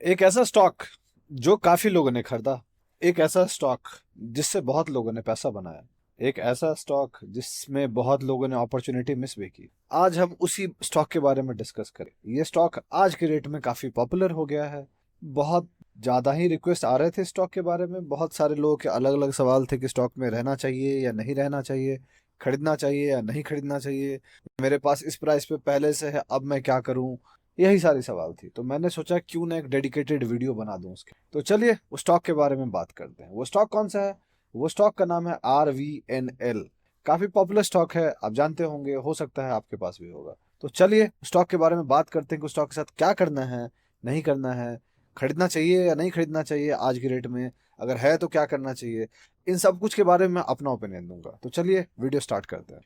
एक ऐसा स्टॉक जो काफी लोगों ने खरीदा, एक ऐसा स्टॉक जिससे बहुत लोगों ने पैसा बनाया, एक ऐसा स्टॉक जिसमें बहुत लोगों ने अपॉर्चुनिटी मिस भी की। आज हम उसी स्टॉक के बारे में डिस्कस करें। ये स्टॉक आज के रेट में काफी पॉपुलर हो गया है। बहुत ज्यादा ही रिक्वेस्ट आ रहे थे स्टॉक के बारे में। बहुत सारे लोगों के अलग अलग सवाल थे कि स्टॉक में रहना चाहिए या नहीं रहना चाहिए, खरीदना चाहिए या नहीं खरीदना चाहिए, मेरे पास इस प्राइस पे पहले से है, अब मैं क्या करूं। यही सारी सवाल थी, तो मैंने सोचा क्यों ना एक डेडिकेटेड वीडियो बना दूं उसके। तो चलिए उस स्टॉक के बारे में बात करते हैं। वो स्टॉक कौन सा है? वो स्टॉक का नाम है RVNL। काफी पॉपुलर स्टॉक है, आप जानते होंगे, हो सकता है आपके पास भी होगा। तो चलिए स्टॉक के बारे में बात करते हैं कि स्टॉक के साथ क्या करना है, नहीं करना है, खरीदना चाहिए या नहीं खरीदना चाहिए आज के रेट में, अगर है तो क्या करना चाहिए। इन सब कुछ के बारे में मैं अपना ओपिनियन दूंगा। तो चलिए वीडियो स्टार्ट करते हैं।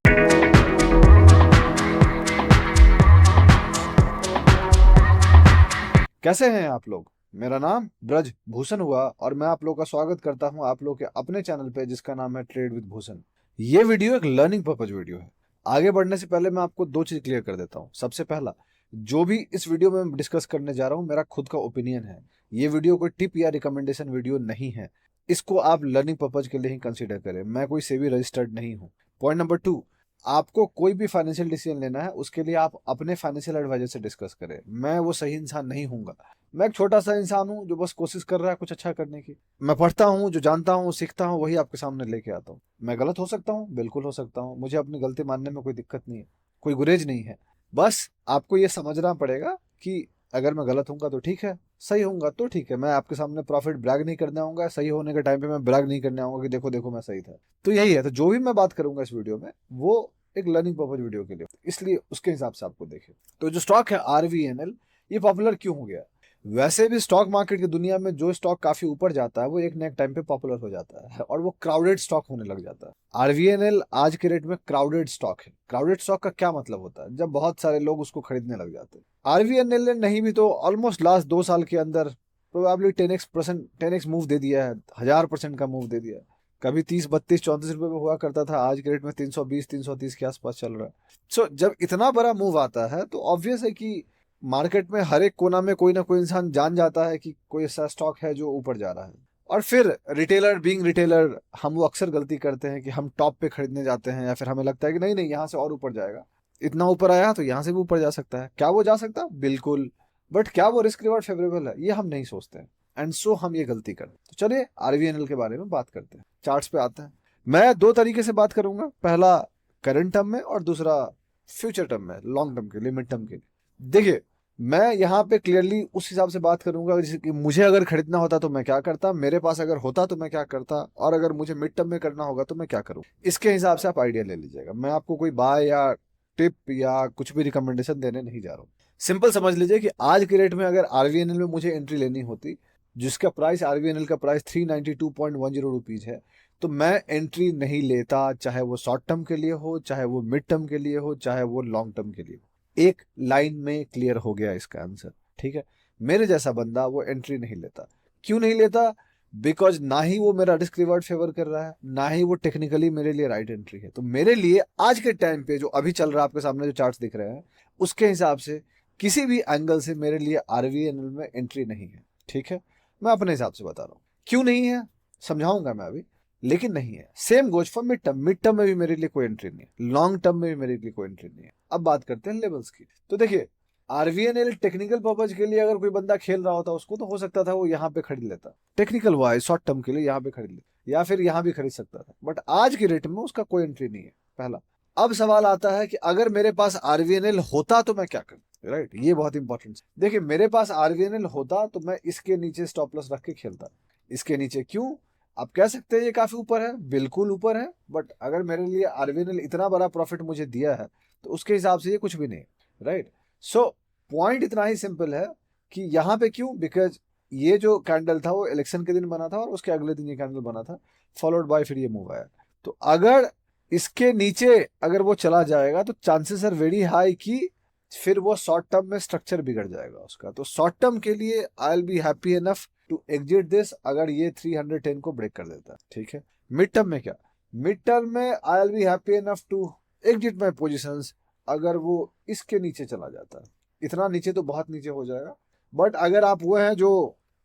कैसे हैं आप लोग? मेरा नाम ब्रज भूषण हुआ और मैं आप लोग का स्वागत करता हूं आप लोग के अपने चैनल पे जिसका नाम है ट्रेड विद भूषण। ये वीडियो एक लर्निंग पर्पज वीडियो है। आगे बढ़ने से पहले मैं आपको दो चीज क्लियर कर देता हूं। सबसे पहला, जो भी इस वीडियो में डिस्कस करने जा रहा हूं मेरा खुद का ओपिनियन है। ये वीडियो कोई टिप या रिकमेंडेशन वीडियो नहीं है। इसको आप लर्निंग पर्पज के लिए ही कंसिडर करें। मैं कोई सेबी रजिस्टर्ड नहीं हूँ। पॉइंट नंबर 2, आपको कोई भी फाइनेंशियल डिसीजन लेना है उसके लिए आप अपने फाइनेंशियल एडवाइजर से डिस्कस करें। मैं वो सही इंसान नहीं हूँगा। मैं एक छोटा सा इंसान हूँ जो बस कोशिश कर रहा है कुछ अच्छा करने की। मैं पढ़ता हूँ, जो जानता हूँ सीखता हूँ वही आपके सामने लेके आता हूँ। मैं गलत हो सकता हूँ, बिल्कुल हो सकता हूँ। मुझे अपनी गलती मानने में कोई दिक्कत नहीं है, कोई गुरेज नहीं है। बस आपको ये समझना पड़ेगा कि अगर मैं गलत हूँगा तो ठीक है, सही होऊंगा तो ठीक है। मैं आपके सामने प्रॉफिट ब्रैग नहीं करने आऊंगा, सही होने के टाइम पे मैं ब्रैग नहीं करने आऊंगा कि देखो देखो मैं सही था। तो यही है। तो जो भी मैं बात करूंगा इस वीडियो में वो एक लर्निंग पर्पज वीडियो के लिए, इसलिए उसके हिसाब से आपको देखें। तो जो स्टॉक है RVNL, ये पॉपुलर क्यों हो गया? वैसे भी स्टॉक मार्केट की दुनिया में जो स्टॉक काफी ऊपर जाता है वो एक ना एक टाइम पे पॉपुलर हो जाता है और वो क्राउडेड स्टॉक होने लग जाता है। RVNL आज के रेट में क्राउडेड स्टॉक है। क्राउडेड स्टॉक का क्या मतलब होता है? जब बहुत सारे लोग उसको खरीदने लग जाते हैं। RVNL ने नहीं भी तो ऑलमोस्ट लास्ट 2 साल के अंदर प्रोबेबली 10x मूव दे दिया है, 1000% का मूव दे दिया है। कभी 30, 32, 34 रुपए में हुआ करता था, आज के रेट में 320, 330 के आसपास चल रहा है। सो जब इतना बड़ा मूव आता है तो ऑब्वियस है कि मार्केट में हर एक कोना में कोई ना कोई इंसान जान जाता है कि कोई ऐसा स्टॉक है जो ऊपर जा रहा है। और फिर रिटेलर बीइंग रिटेलर, हम वो अक्सर गलती करते हैं कि हम टॉप पे खरीदने जाते हैं या फिर हमें लगता है कि नहीं नहीं यहाँ से और ऊपर जाएगा, इतना ऊपर आया तो यहाँ से भी ऊपर जा सकता है। क्या वो जा सकता है? बिल्कुल। बट क्या वो रिस्क रिवॉर्ड फेवरेबल है? ये हम नहीं सोचते हैं। एंड सो हम ये गलती करते हैं। तो चलिए RVNL के बारे में बात करते हैं, चार्ट्स पे आते हैं। मैं दो तरीके से बात करूंगा, पहला करंट टर्म में और दूसरा फ्यूचर टर्म में, लॉन्ग टर्म के लिए, मिड टर्म के लिए। देखिए, मैं यहाँ पे क्लियरली उस हिसाब से बात करूंगा जैसे कि मुझे अगर खरीदना होता तो मैं क्या करता, मेरे पास अगर होता तो मैं क्या करता, और अगर मुझे मिड टर्म में करना होगा तो मैं क्या करूँ। इसके हिसाब से आप आइडिया ले लीजिएगा। मैं आपको कोई बाय या टिप या कुछ भी रिकमेंडेशन देने नहीं जा रहा हूँ। सिंपल समझ लीजिए कि आज के रेट में अगर RVNL में मुझे एंट्री लेनी होती, जिसका प्राइस, RVNL का प्राइस 392.10 रुपीज है, तो मैं एंट्री नहीं लेता, चाहे वो शॉर्ट टर्म के लिए हो, चाहे वो मिड टर्म के लिए हो, चाहे वो लॉन्ग टर्म के लिए हो। एक लाइन में क्लियर हो गया इसका आंसर, ठीक है? मेरे जैसा बंदा वो एंट्री नहीं लेता। क्यों नहीं लेता? बिकॉज ना ही वो मेरा रिस्क रिवॉर्ड फेवर कर रहा है, ना ही वो टेक्निकली मेरे लिए राइट एंट्री है। तो मेरे लिए आज के टाइम पे जो अभी चल रहा है, आपके सामने जो चार्ट्स दिख रहे हैं, उसके हिसाब से किसी भी एंगल से मेरे लिए RVNL में एंट्री नहीं है, ठीक है? मैं अपने हिसाब से बता रहा हूँ क्यों नहीं है, समझाऊंगा मैं अभी, लेकिन नहीं है। Same goes for mid term. Mid term में भी मेरे लिए कोई एंट्री नहीं है, लॉन्ग टर्म में भी मेरे लिए कोई एंट्री नहीं है। अब बात करते हैं लेवल्स की। तो देखिए, RVNL टेक्निकल पर्पज के लिए अगर कोई बंदा खेल रहा होता उसको तो हो सकता था वो यहाँ पे खरीद लेता, टेक्निकल वाइज शॉर्ट टर्म के लिए यहाँ पे खरीद ले, या फिर यहाँ भी खरीद सकता था। बट आज की रेट में उसका कोई एंट्री नहीं है, पहला। अब सवाल आता है कि अगर मेरे पास RVNL होता तो मैं क्या करूं, राइट? ये बहुत इंपॉर्टेंट है। देखिए, मेरे पास RVNL होता तो मैं इसके नीचे स्टॉप लॉस रख के खेलता। इसके नीचे क्यों? आप कह सकते हैं ये काफी ऊपर है, बिल्कुल ऊपर है। बट अगर मेरे लिए RVNL इतना बड़ा प्रॉफिट मुझे दिया है तो उसके हिसाब से ये कुछ भी नहीं, राइट? सो पॉइंट इतना ही सिंपल है कि यहाँ पे क्यों, बिकॉज ये जो कैंडल था वो इलेक्शन के दिन बना था और उसके अगले दिन ये कैंडल बना था, फॉलोड बाय फिर ये मूव आया। तो अगर इसके नीचे अगर वो चला जाएगा तो चांसेस आर वेरी हाई कि फिर वो शॉर्ट टर्म में स्ट्रक्चर बिगड़ जाएगा उसका। तो शॉर्ट टर्म के लिए I will be happy enough to exit this अगर ये 310 को ब्रेक कर देता है, ठीक है? मिड टर्म में क्या? मिड टर्म में I will be happy enough to exit my positions अगर वो इसके नीचे चला जाता है। इतना नीचे तो बहुत नीचे हो जाएगा, बट अगर आप वो हैं जो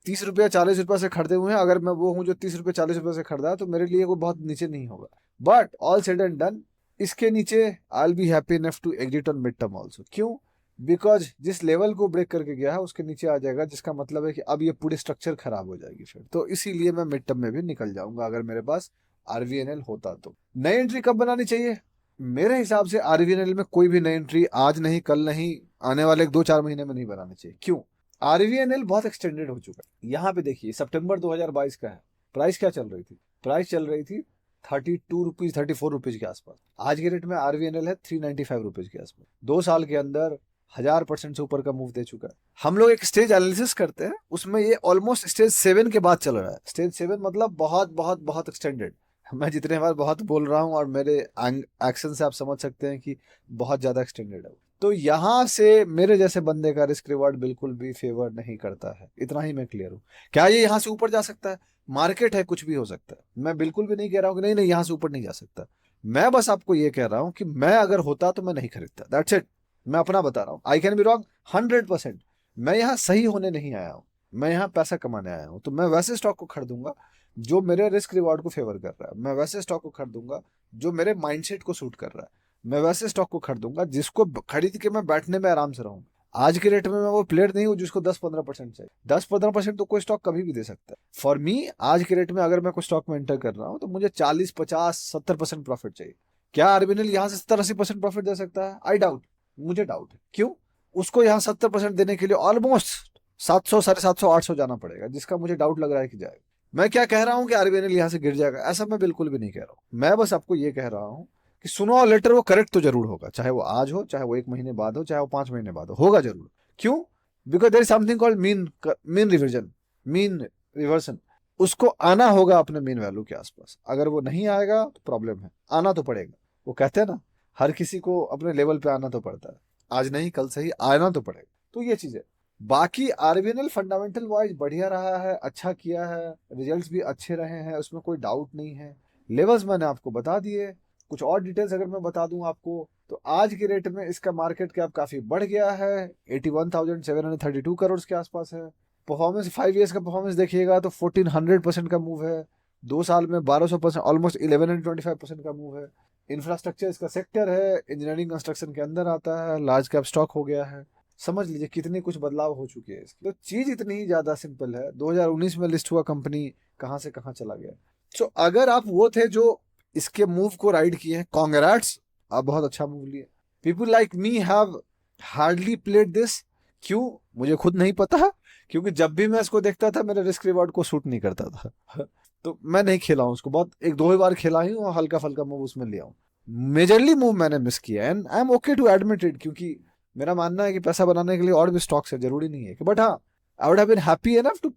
30 रुपया 40 रुपये से खरीदे हुए हैं, अगर मैं वो हूँ जो 30 रुपये 40 रुपये से खरीदा है, तो मेरे लिए वो बहुत नीचे नहीं होगा। But all said and done, इसके नीचे I will be happy enough to exit on mid term also. क्यों? बिकॉज जिस लेवल को ब्रेक करके गया है उसके नीचे आ जाएगा, जिसका मतलब है कि अब ये पूरी स्ट्रक्चर खराब हो जाएगी फिर। तो इसीलिए मैं मिड टर्म में भी निकल जाऊंगा अगर मेरे पास आरवीएनएल होता तो। नई एंट्री कब बनानी चाहिए? मेरे हिसाब से आरवीएनएल में कोई भी नई एंट्री आज नहीं, कल नहीं, आने वाले 2-4 महीने में नहीं बनानी चाहिए। क्यों? आरवीएनएल बहुत एक्सटेंडेड हो चुका है। यहाँ पे देखिए सितंबर 2022 का है, प्राइस क्या चल रही थी? प्राइस चल रही थी 32 रुपीज 34 रुपीज के आसपास। आज के रेट में आरवीएनएल है 395 रुपीज के आसपास। 2 साल के अंदर 1000% से ऊपर का मूव दे चुका है। हम लोग एक स्टेज एनालिसिस करते हैं, उसमें ये ऑलमोस्ट स्टेज 7 के बाद चल रहा है। स्टेज 7 मतलब बहुत बहुत बहुत एक्सटेंडेड। मैं जितने बार बहुत बोल रहा हूँ और मेरे एक्शन से आप समझ सकते हैं कि बहुत ज्यादा एक्सटेंडेड है। तो यहाँ से मेरे जैसे बंदे का रिस्क रिवार्ड बिल्कुल भी फेवर नहीं करता है, इतना ही मैं क्लियर हूँ। क्या ये यहाँ से ऊपर जा सकता है? मार्केट है, कुछ भी हो सकता है। मैं बिल्कुल भी नहीं कह रहा हूँ कि नहीं नहीं यहाँ से ऊपर नहीं जा सकता। मैं बस आपको ये कह रहा हूँ कि मैं अगर होता तो मैं नहीं खरीदता, दैट्स इट। मैं अपना बता रहा हूँ, आई कैन बी रॉन्ग 100%। मैं यहाँ सही होने नहीं आया हूँ, मैं यहाँ पैसा कमाने आया हूँ। तो मैं वैसे स्टॉक को खरीदूंगा जो मेरे रिस्क रिवॉर्ड को फेवर कर रहा है। मैं वैसे स्टॉक को खरीदूंगा जो मेरे माइंडसेट को सूट कर रहा है। मैं वैसे स्टॉक को खरीदूंगा जिसको खरीद के मैं बैठने में आराम से रहूँ। आज के रेट में मैं वो प्लेयर नहीं हूँ जिसको 10-15% चाहिए। 10-15% तो कोई स्टॉक कभी भी दे सकता है। फॉर मी आज के रेट में अगर मैं कोई स्टॉक में एंटर कर रहा हूँ तो मुझे 40-50-70% प्रॉफिट चाहिए। क्या आरबीएल यहाँ से 70-80% प्रॉफिट दे सकता है? आई डाउट, मुझे डाउट है। क्यों? उसको यहाँ 70% देने के लिए ऑलमोस्ट 700, 750, 800 जाना पड़ेगा, जिसका मुझे डाउट लग रहा है कि जाएगा। मैं क्या कह रहा हूँ कि आरबीएल यहाँ से गिर जाएगा, ऐसा मैं बिल्कुल भी नहीं कह रहा हूँ। मैं बस आपको ये कह रहा हूँ कि सुनो और लेटर वो करेक्ट तो जरूर होगा, चाहे वो आज हो, चाहे वो 1 महीने बाद हो, चाहे वो 5 महीने बाद हो, होगा जरूर। क्यों? Because there is something called mean reversion, mean reversion. उसको आना होगा अपने मीन वैल्यू के आसपास। अगर वो नहीं आएगा तो प्रॉब्लम है, आना तो पड़ेगा। वो कहते हैं ना, हर किसी को अपने लेवल पे आना तो पड़ता है, आज नहीं कल सही आना तो पड़ेगा। तो ये चीज है। बाकी आरबीएल फंडामेंटल वाइज बढ़िया रहा है, अच्छा किया है, रिजल्ट्स भी अच्छे रहे हैं, उसमें कोई डाउट नहीं है। लेवल्स मैंने आपको बता दिए। कुछ और डिटेल्स अगर मैं बता दूं आपको, तो आज के रेट में इसका मार्केट कैप काफी बढ़ गया है, 81,732 करोड़ के आसपास है। परफॉर्मेंस 5 ईयर्स का परफॉर्मेंस देखिएगा तो 1400% का मूव है। 2 साल में 1200%, ऑलमोस्ट 1125% का मूव है। इंफ्रास्ट्रक्चर इसका सेक्टर है, इंजीनियरिंग कंस्ट्रक्शन के अंदर आता है, लार्ज कैप स्टॉक हो गया है। समझ लीजिए कितनी कुछ बदलाव हो चुकी है इसकी। तो चीज इतनी ही ज्यादा सिंपल है। 2019 में लिस्ट हुआ कंपनी, कहां से कहां चला गया। तो अगर आप वो थे जो इसके मूव को राइड किए हैं, कांग्रेट्स, आप बहुत अच्छा मूव लिए। People like me have hardly played this. क्यों? मुझे खुद नहीं पता, क्योंकि जब भी मैं इसको देखता था मेरे रिस्क रिवॉर्ड को सूट नहीं करता था। तो मैं नहीं खेला हूं उसको, बहुत 1-2 ही बार खेला ही और हल्का फल्का मूव उसमें लिया हूं। मेजरली मूव मैंने मिस किया and I am okay to admit it, क्योंकि मेरा मानना है कि पैसा बनाने के लिए और भी स्टॉक्स है, जरूरी नहीं है कि। बट हाँ, I would have been happy enough to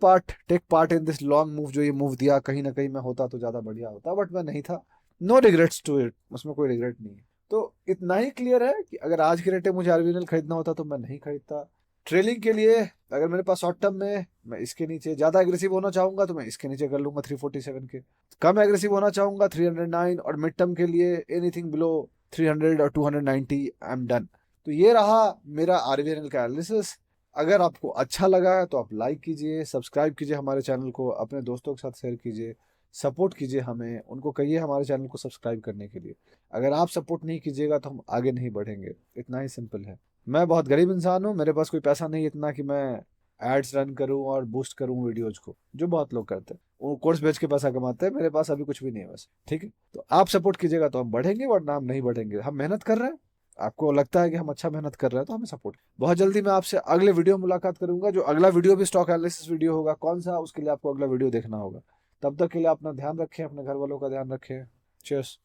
take part in this long move. जो ये मूव दिया, कहीं ना कहीं मैं होता तो ज्यादा बढ़िया होता, बट मैं नहीं था। नो रिग्रेट्स टू इट, उसमें कोई रिग्रेट नहीं है। तो इतना ही क्लियर है कि अगर आज के रेट में मुझे आरबीएल खरीदना होता तो मैं नहीं खरीदता। ट्रेलिंग के लिए अगर मेरे पास शॉर्ट टर्म में मैं इसके नीचे ज्यादा एग्रेसिव होना चाहूंगा तो मैं इसके नीचे कर लूंगा 347 के। कम एग्रेसिव होना चाहूंगा 309, और मिड टर्म के लिए एनीथिंग बिलो 300 और 290 आई एम डन। तो ये रहा मेरा आरबीएल का एनालिसिस। अगर आपको अच्छा लगा है तो आप लाइक कीजिए, सब्सक्राइब कीजिए हमारे चैनल को, अपने दोस्तों के साथ शेयर कीजिए, सपोर्ट कीजिए हमें, उनको कहिए हमारे चैनल को सब्सक्राइब करने के लिए। अगर आप सपोर्ट नहीं कीजिएगा तो हम आगे नहीं बढ़ेंगे, इतना ही सिंपल है। मैं बहुत गरीब इंसान हूँ, मेरे पास कोई पैसा नहीं इतना कि मैं एड्स रन करूँ और बूस्ट करूँ वीडियोज को, जो बहुत लोग करते हैं। वो कोर्स बेच के पैसा कमाते हैं, मेरे पास अभी कुछ भी नहीं है बस। ठीक है, तो आप सपोर्ट कीजिएगा तो हम बढ़ेंगे, वरना हम नहीं बढ़ेंगे। हम मेहनत कर रहे हैं, आपको लगता है कि हम अच्छा मेहनत कर रहे हैं तो हमें सपोर्ट। बहुत जल्दी मैं आपसे अगले वीडियो में मुलाकात करूंगा। जो अगला वीडियो भी स्टॉक एनालिसिस वीडियो होगा, कौन सा, उसके लिए आपको अगला वीडियो देखना होगा। तब तक के लिए अपना ध्यान रखें, अपने घर वालों का ध्यान रखें। चीयर्स।